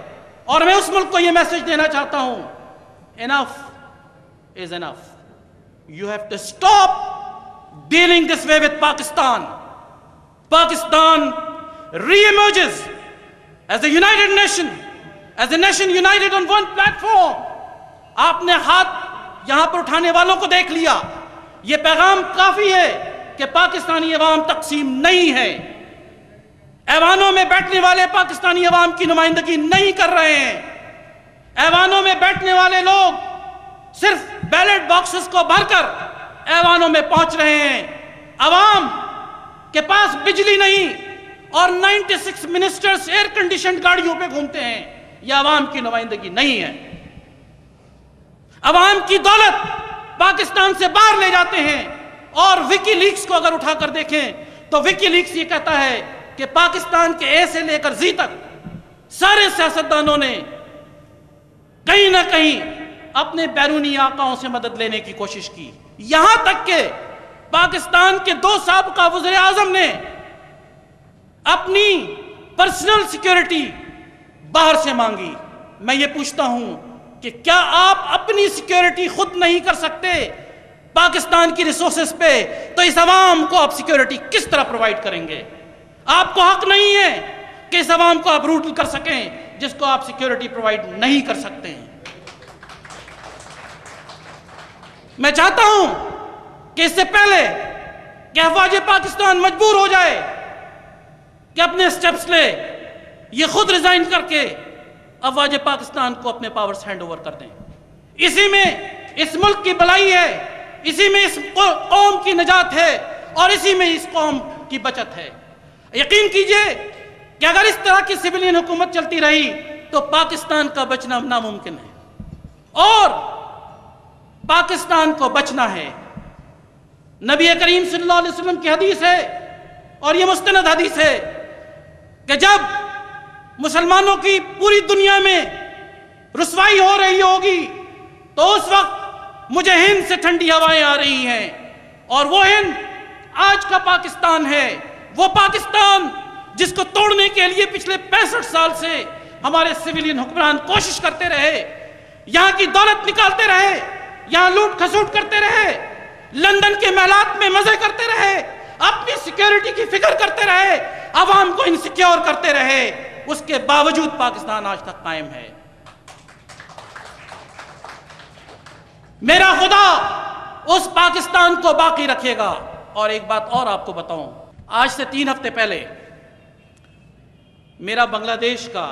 اور میں اس ملک کو یہ میسج دینا چاہتا ہوں، enough is enough. You have to stop dealing this way with Pakistan. Pakistan re-emerges as a united nation, as a nation united on one platform. آپ نے ہاتھ یہاں پر اٹھانے والوں کو دیکھ لیا. یہ پیغام کافی ہے کہ پاکستانی عوام تقسیم نہیں ہے. ایوانوں میں بیٹھنے والے پاکستانی عوام کی نمائندگی نہیں کر رہے ہیں. ایوانوں میں بیٹھنے والے لوگ صرف بیلٹ باکسز کو بھر کر ایوانوں میں پہنچ رہے ہیں. عوام کے پاس بجلی نہیں اور 96 منسٹرز ایئر کنڈیشنڈ گاڑیوں پہ گھومتے ہیں. یہ عوام کی نمائندگی نہیں ہے. عوام کی دولت پاکستان سے باہر لے جاتے ہیں. اور وکی لیکس کو اگر اٹھا کر دیکھیں تو وکی لیکس یہ کہتا ہے کہ پاکستان کے اے سے لے کر زی تک سارے سیاستدانوں نے کہیں نہ کہیں اپنے بیرونی آقاؤں سے مدد لینے کی کوشش کی. یہاں تک کہ پاکستان کے 2 سابقہ وزیر اعظم نے اپنی پرسنل سیکیورٹی باہر سے مانگی. میں یہ پوچھتا ہوں کہ کیا آپ اپنی سیکیورٹی خود نہیں کر سکتے پاکستان کی ریسورسز پہ؟ تو اس عوام کو آپ سیکیورٹی کس طرح پرووائڈ کریں گے؟ آپ کو حق نہیں ہے کہ اس عوام کو آپ روٹ کر سکیں جس کو آپ سیکیورٹی پرووائڈ نہیں کر سکتے ہیں. میں چاہتا ہوں کہ اس سے پہلے کہ افواج پاکستان مجبور ہو جائے کہ اپنے سٹیپس لے، یہ خود ریزائن کر کے افواج پاکستان کو اپنے پاورز ہینڈ اوور کر دیں. اسی میں اس ملک کی بھلائی ہے، اسی میں اس قوم کی نجات ہے اور اسی میں اس قوم کی بچت ہے. یقین کیجئے کہ اگر اس طرح کی سویلین حکومت چلتی رہی تو پاکستان کا بچنا ناممکن ہے. اور پاکستان کو بچنا ہے. نبی کریم صلی اللہ علیہ وسلم کی حدیث ہے اور یہ مستند حدیث ہے کہ جب مسلمانوں کی پوری دنیا میں رسوائی ہو رہی ہوگی تو اس وقت مجھے ہند سے ٹھنڈی ہوائیں آ رہی ہیں. اور وہ ہند آج کا پاکستان ہے وہ پاکستان جس کو توڑنے کے لیے پچھلے 65 سال سے ہمارے سویلین حکمران کوشش کرتے رہے، یہاں کی دولت نکالتے رہے، یہاں لوٹ کھسوٹ کرتے رہے، لندن کے محلات میں مزے کرتے رہے، اپنی سیکیورٹی کی فکر کرتے رہے، عوام کو انسیکیور کرتے رہے، اس کے باوجود پاکستان آج تک قائم ہے۔ میرا خدا اس پاکستان کو باقی رکھے گا۔ اور ایک بات اور آپ کو بتاؤں، آج سے 3 ہفتے پہلے میرا بنگلہ دیش کا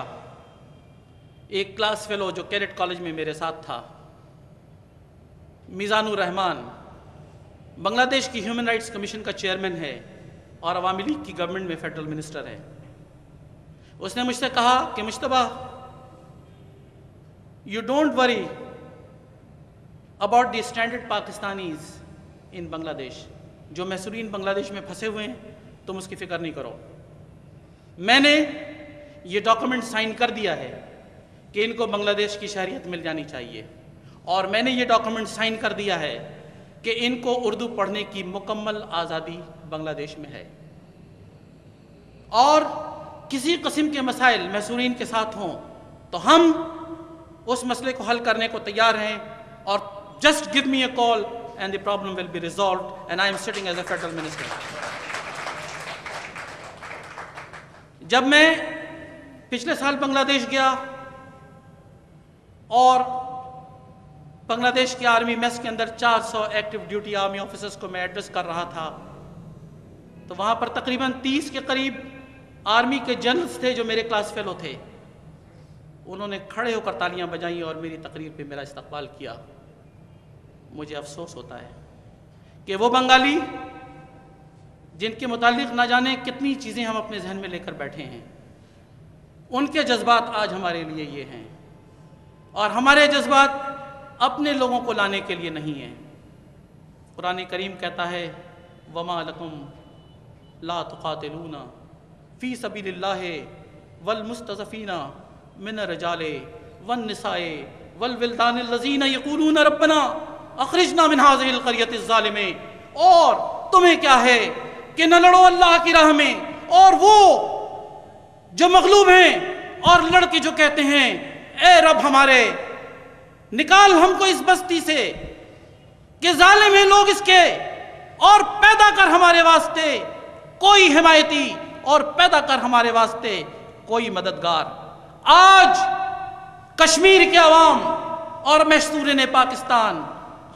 ایک کلاس فیلو جو کیڈٹ کالج میں میرے ساتھ تھا، میزان الرحمان، بنگلہ دیش کی ہیومن رائٹس کمیشن کا چیئرمین ہے اور عوامی لیگ کی گورنمنٹ میں فیڈرل منسٹر ہے، اس نے مجھ سے کہا کہ Mujtaba you don't worry about the standard Pakistanis in Bangladesh, جو محصورین بنگلہ دیش میں پھنسے ہوئے ہیں تم اس کی فکر نہیں کرو۔ میں نے یہ ڈاکومنٹ سائن کر دیا ہے کہ ان کو بنگلہ دیش کی شہریت مل جانی چاہیے، اور میں نے یہ ڈاکومنٹ سائن کر دیا ہے کہ ان کو اردو پڑھنے کی مکمل آزادی بنگلہ دیش میں ہے، اور کسی قسم کے مسائل محصورین کے ساتھ ہوں تو ہم اس مسئلے کو حل کرنے کو تیار ہیں، اور just give me a call and the problem will be resolved and I am sitting as a federal minister۔ جب میں پچھلے سال بنگلہ دیش گیا اور بنگلہ دیش کی آرمی میس کے اندر 400 ایکٹیو ڈیوٹی آرمی آفیسرز کو میں ایڈریس کر رہا تھا، تو وہاں پر تقریباً 30 کے قریب آرمی کے جنرلز تھے جو میرے کلاس فیلو تھے، انہوں نے کھڑے ہو کر تالیاں بجائیں اور میری تقریر پہ میرا استقبال کیا۔ مجھے افسوس ہوتا ہے کہ وہ بنگالی جن کے متعلق نہ جانے کتنی چیزیں ہم اپنے ذہن میں لے کر بیٹھے ہیں، ان کے جذبات آج ہمارے لیے یہ ہیں، اور ہمارے جذبات اپنے لوگوں کو لانے کے لیے نہیں ہیں۔ قرآن کریم کہتا ہے وَمَا لَكُمْ لَا تُقَاتِلُونَ فِي سَبِيلِ اللَّهِ وَالْمُسْتَضَعِفِينَ مِنَ الرِّجَالِ وَالنِّسَاءِ وَالْوِلْدَانِ الَّذِينَ يَقُولُونَ رَبَّنَا اخرجنا من هذه القرية الظالمة، اور تمہیں کیا ہے کہ نہ لڑو اللہ کی راہ میں، اور وہ جو مغلوب ہیں اور لڑکے جو کہتے ہیں اے رب ہمارے نکال ہم کو اس بستی سے کہ ظالم ہیں لوگ اس کے، اور پیدا کر ہمارے واسطے کوئی حمایتی، اور پیدا کر ہمارے واسطے کوئی مددگار۔ آج کشمیر کے عوام اور محصورین پاکستان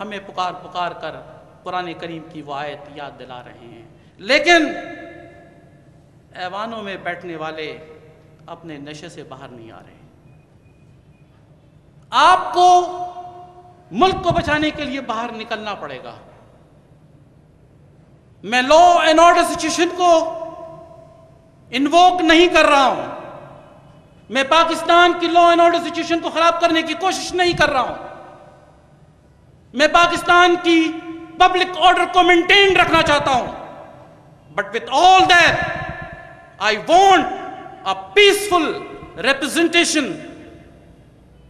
ہمیں پکار پکار کر قرآن کریم کی وہ آیت یاد دلا رہے ہیں، لیکن ایوانوں میں بیٹھنے والے اپنے نشے سے باہر نہیں آ رہے۔ آپ کو ملک کو بچانے کے لیے باہر نکلنا پڑے گا۔ میں لا اینڈ آرڈر سچویشن کو انووک نہیں کر رہا ہوں، میں پاکستان کی لا اینڈ آرڈر سچویشن کو خراب کرنے کی کوشش نہیں کر رہا ہوں، میں پاکستان کی پبلک آرڈر کو مینٹین رکھنا چاہتا ہوں، but with all that I want a peaceful representation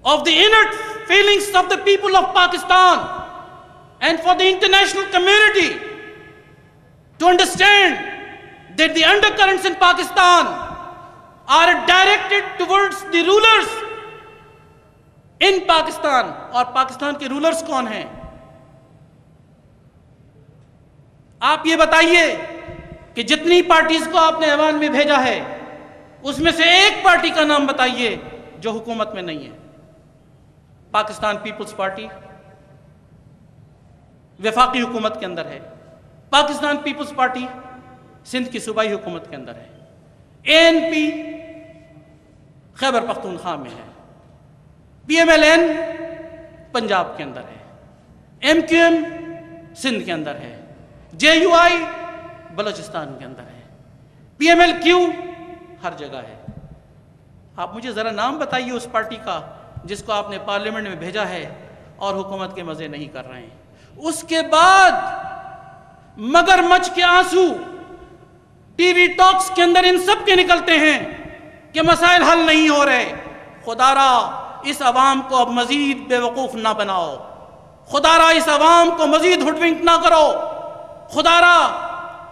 of the inner feelings of the people of Pakistan, and for the international community to understand that the undercurrents in Pakistan are directed towards the rulers in Pakistan. اور پاکستان کے رولرز کون ہیں؟ آپ یہ بتائیے کہ جتنی پارٹیز کو آپ نے ایوان میں بھیجا ہے اس میں سے ایک پارٹی کا نام بتائیے جو حکومت میں نہیں ہے۔ پاکستان پیپلز پارٹی وفاقی حکومت کے اندر ہے، پاکستان پیپلز پارٹی سندھ کی صوبائی حکومت کے اندر ہے، ANP خیبر پختونخوا میں ہے، PMLN پنجاب کے اندر ہے، MQM سندھ کے اندر ہے، JUI بلوچستان کے اندر ہے، PMLQ ہر جگہ ہے۔ آپ مجھے ذرا نام بتائیے اس پارٹی کا جس کو آپ نے پارلیمنٹ میں بھیجا ہے اور حکومت کے مزے نہیں کر رہے ہیں۔ اس کے بعد مگر مچ کے آنسو ٹی وی ٹاکس کے اندر ان سب کے نکلتے ہیں کہ مسائل حل نہیں ہو رہے۔ خدا را اس عوام کو اب مزید بے وقوف نہ بناؤ، خدا را اس عوام کو مزید ہڈونک نہ کرو، خدا را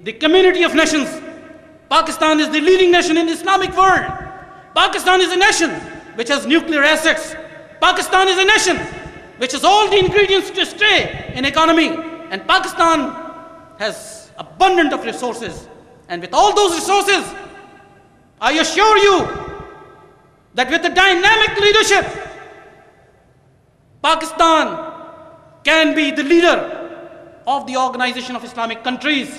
the community of nations. Pakistan is the leading nation in the Islamic world. Pakistan is a nation which has nuclear assets. Pakistan is a nation which has all the ingredients to stay in economy. And Pakistan has abundant of resources. And with all those resources, I assure you that with the dynamic leadership, Pakistan can be the leader of the Organization of Islamic Countries.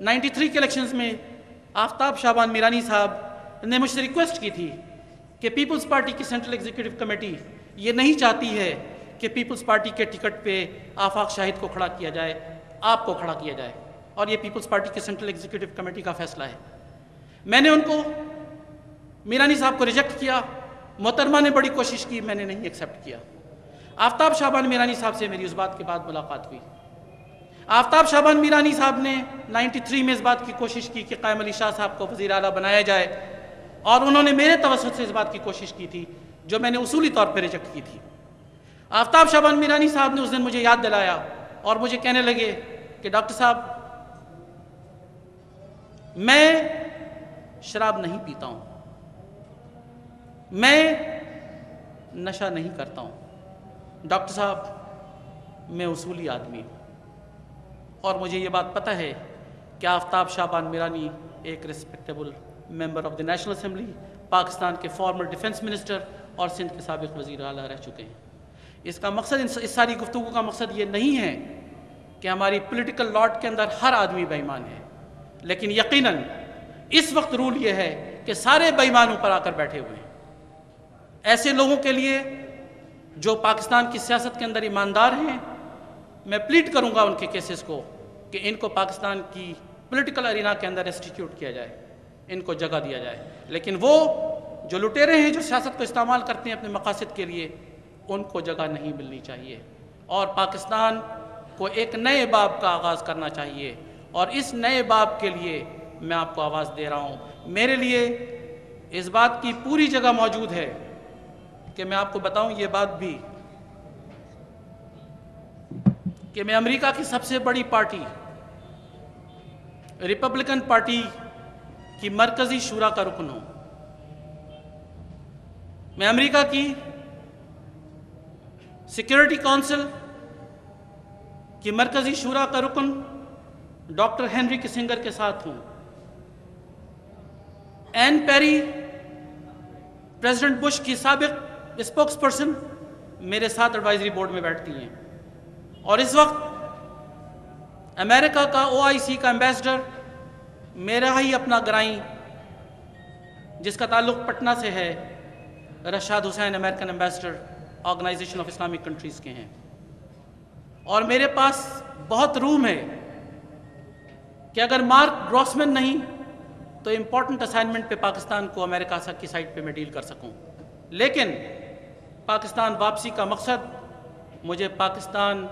93 کے الیکشنز میں آفتاب شعبان میرانی صاحب نے مجھ سے ریکویسٹ کی تھی کہ پیپلز پارٹی کی سینٹرل ایگزیکٹو کمیٹی یہ نہیں چاہتی ہے کہ پیپلز پارٹی کے ٹکٹ پہ آفاق شاہد کو کھڑا کیا جائے، آپ کو کھڑا کیا جائے، اور یہ پیپلز پارٹی کے سینٹرل ایگزیکٹو کمیٹی کا فیصلہ ہے۔ میں نے ان کو، میرانی صاحب کو ریجیکٹ کیا، محترمہ نے بڑی کوشش کی، میں نے نہیں ایکسیپٹ کیا۔ آفتاب شعبان میرانی صاحب سے میری اس بات کے بعد ملاقات ہوئی۔ آفتاب شعبان میرانی صاحب نے 93 میں اس بات کی کوشش کی کہ قائم علی شاہ صاحب کو وزیر اعلیٰ بنایا جائے، اور انہوں نے میرے توسط سے اس بات کی کوشش کی تھی جو میں نے اصولی طور پہ ریجیکٹ کی تھی۔ آفتاب شعبان میرانی صاحب نے اس دن مجھے یاد دلایا اور مجھے کہنے لگے کہ ڈاکٹر صاحب میں شراب نہیں پیتا ہوں، میں نشہ نہیں کرتا ہوں، ڈاکٹر صاحب میں اصولی آدمی ہوں، اور مجھے یہ بات پتہ ہے کہ آفتاب شعبان میرانی ایک respectable member of the national assembly, Pakistan کے فارمر ڈیفنس منسٹر اور سندھ کے سابق وزیر اعلیٰ رہ چکے ہیں۔ اس کا مقصد، اس ساری گفتگو کا مقصد یہ نہیں ہے کہ ہماری پولیٹیکل لاٹ کے اندر ہر آدمی بے ایمان ہے، لیکن یقیناً اس وقت رول یہ ہے کہ سارے بے ایمان اوپر آ کر بیٹھے ہوئے ہیں۔ ایسے لوگوں کے لیے جو پاکستان کی سیاست کے اندر ایماندار ہیں، میں پلیٹ کروں گا ان کے کیسز کو کہ ان کو پاکستان کی پولیٹیکل ارینا کے اندر انسٹیٹیوٹ کیا جائے، ان کو جگہ دیا جائے، لیکن وہ جو لٹیرے ہیں جو سیاست کو استعمال کرتے ہیں اپنے مقاصد کے لیے، ان کو جگہ نہیں ملنی چاہیے، اور پاکستان کو ایک نئے باب کا آغاز کرنا چاہیے، اور اس نئے باب کے لیے میں آپ کو آواز دے رہا ہوں۔ میرے لیے اس بات کی پوری جگہ موجود ہے کہ میں آپ کو بتاؤں یہ بات بھی کہ میں امریکہ کی سب سے بڑی پارٹی ریپبلکن پارٹی کی مرکزی شورا کا رکن ہوں۔ میں امریکہ کی سیکیورٹی کونسل کی مرکزی شورا کا رکن ڈاکٹر ہنری کسنگر کے ساتھ ہوں۔ این پیری پریزیڈنٹ بش کی سابق اسپوکس پرسن میرے ساتھ ایڈوائزری بورڈ میں بیٹھتی ہیں، اور اس وقت امریکہ کا OIC کا ایمبیسڈر میرا ہی اپنا گرائیں جس کا تعلق پٹنہ سے ہے، Rashad Hussain, American ambassador organization of Islamic countries کے ہیں، اور میرے پاس بہت روم ہے کہ اگر مارک گروسمن نہیں تو امپورٹنٹ اسائنمنٹ پہ پاکستان کو امریکہ کی سائٹ پہ میں ڈیل کر سکوں، لیکن پاکستان واپسی کا مقصد مجھے پاکستان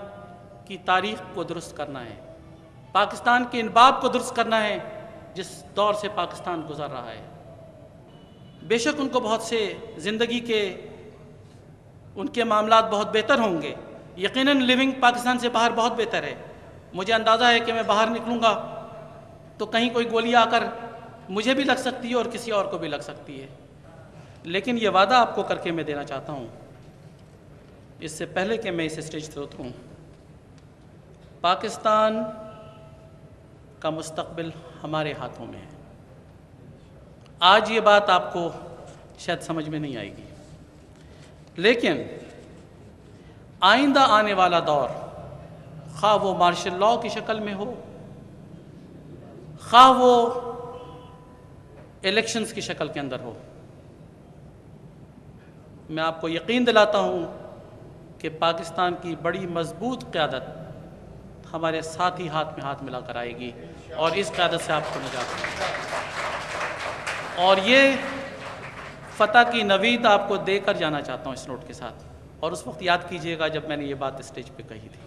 کی تاریخ کو درست کرنا ہے، پاکستان کے انباب کو درست کرنا ہے جس دور سے پاکستان گزر رہا ہے۔ بے شک ان کو بہت سے زندگی کے ان کے معاملات بہت بہتر ہوں گے، یقیناً لیونگ پاکستان سے باہر بہت بہتر ہے۔ مجھے اندازہ ہے کہ میں باہر نکلوں گا تو کہیں کوئی گولی آ کر مجھے بھی لگ سکتی ہے اور کسی اور کو بھی لگ سکتی ہے، لیکن یہ وعدہ آپ کو کر کے میں دینا چاہتا ہوں اس سے پہلے کہ میں اس اسٹیج سے اتروں، پاکستان کا مستقبل ہمارے ہاتھوں میں ہے۔ آج یہ بات آپ کو شاید سمجھ میں نہیں آئے گی، لیکن آئندہ آنے والا دور، خواہ وہ مارشل لاء کی شکل میں ہو، خواہ وہ الیکشنز کی شکل کے اندر ہو، میں آپ کو یقین دلاتا ہوں کہ پاکستان کی بڑی مضبوط قیادت ہمارے ساتھ ہی ہاتھ میں ہاتھ ملا کر آئے گی، اور اس قیادت سے آپ کو نجات ملے گی۔ اور یہ فتح کی نوید آپ کو دے کر جانا چاہتا ہوں اس نوٹ کے ساتھ، اور اس وقت یاد کیجئے گا جب میں نے یہ بات اسٹیج پہ کہی تھی۔